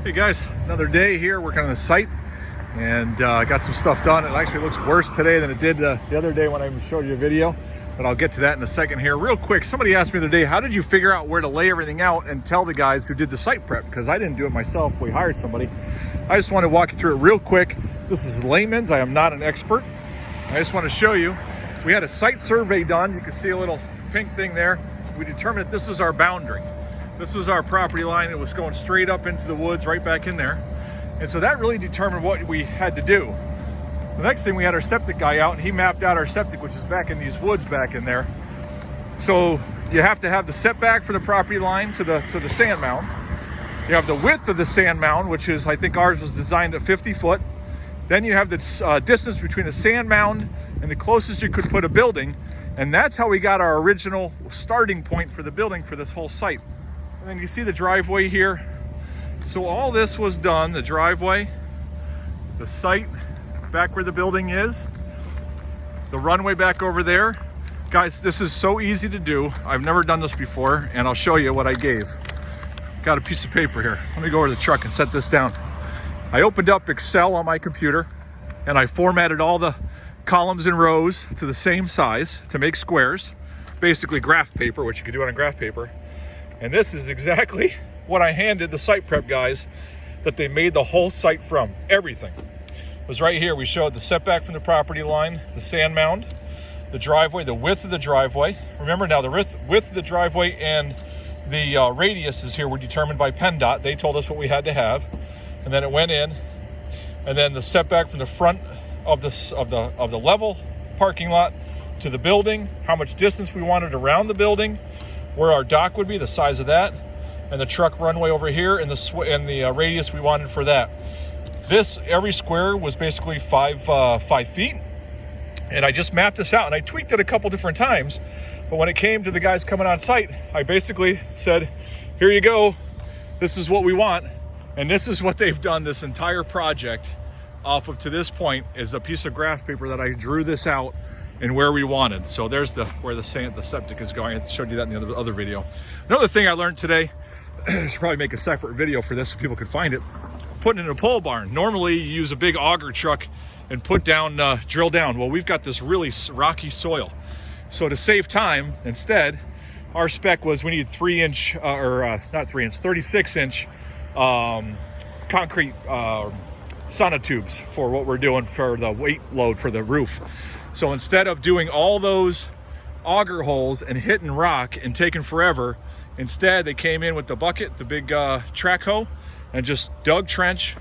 Hey guys, another day here working on the site, and got some stuff done. It actually looks worse today than it did the other day when I showed you a video, but I'll get to that in a second here. Real quick, somebody asked me the other day, how did you figure out where to lay everything out and tell the guys who did the site prep? Because I didn't do it myself, we hired somebody. I just want to walk you through it real quick. This is layman's, I am not an expert. I just want to show you, we had a site survey done. You can see a little pink thing there. We determined that this was our boundary. This was our property line. It was going straight up into the woods, right back in there. And so that really determined what we had to do. The next thing, we had our septic guy out, and he mapped out our septic, which is back in these woods back in there. So you have to have the setback for the property line to the sand mound. You have the width of the sand mound, which is, I think ours was designed at 50 foot. Then you have the distance between the sand mound and the closest you could put a building. And that's how we got our original starting point for the building for this whole site. And then you see the driveway here. So all this was done, the driveway, the site back where the building is, the runway back over there. Guys, this is so easy to do. I've never done this before, and I'll show you what I gave. Got a piece of paper here. Let me go over to the truck and set this down. I opened up Excel on my computer, and I formatted all the columns and rows to the same size to make squares, basically graph paper, which you could do on graph paper. And this is exactly what I handed the site prep guys that they made the whole site from. Everything was right here. We showed the setback from the property line, the sand mound, the driveway, the width of the driveway. Remember now, the width of the driveway and the radiuses here were determined by PennDOT. They told us what we had to have. And then it went in. And then the setback from the front of the level parking lot to the building, how much distance we wanted around the building, where our dock would be, the size of that, and the truck runway over here, and the radius we wanted for that. This, every square was basically 5 feet, and I just mapped this out, and I tweaked it a couple different times, but when it came to the guys coming on site, I basically said, here you go, this is what we want, and this is what they've done this entire project off of, to this point, is a piece of graph paper that I drew this out and where we wanted. So there's where the septic is going. I showed you that in the other video. Another thing I learned today, I should probably make a separate video for this so people can find it, putting it in a pole barn. Normally you use a big auger truck and drill down. Well, we've got this really rocky soil. So to save time, instead, our spec was we need 36-inch concrete sonotubes for what we're doing for the weight load for the roof. So instead of doing all those auger holes and hitting rock and taking forever, instead they came in with the bucket, the big track hoe, and just dug trench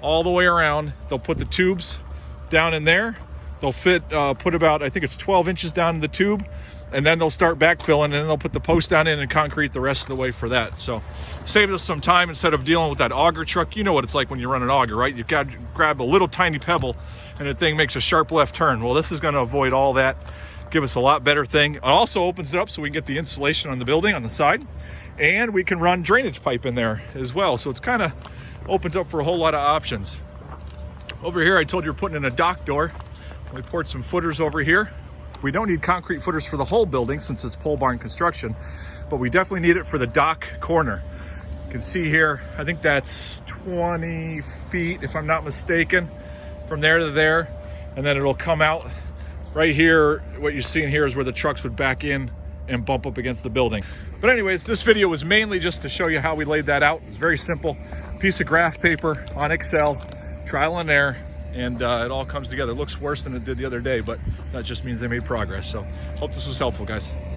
all the way around. They'll put the tubes down in there. They'll put about, I think it's 12 inches down in the tube, and then they'll start backfilling, and then they'll put the post down in and concrete the rest of the way for that. So saved us some time instead of dealing with that auger truck. You know what it's like when you run an auger, right? You got to grab a little tiny pebble and the thing makes a sharp left turn. Well, this is going to avoid all that, give us a lot better thing. It also opens it up so we can get the insulation on the building on the side, and we can run drainage pipe in there as well. So it's kind of opens up for a whole lot of options. Over here, I told you we're putting in a dock door. We poured some footers over here. We don't need concrete footers for the whole building since it's pole barn construction, but we definitely need it for the dock corner. You can see here, I think that's 20 feet, if I'm not mistaken, from there to there. And then it'll come out right here. What you're seeing here is where the trucks would back in and bump up against the building. But anyways, this video was mainly just to show you how we laid that out. It's very simple. Piece of graph paper on Excel, trial and error. And it all comes together. It looks worse than it did the other day, but that just means they made progress. So hope this was helpful, guys.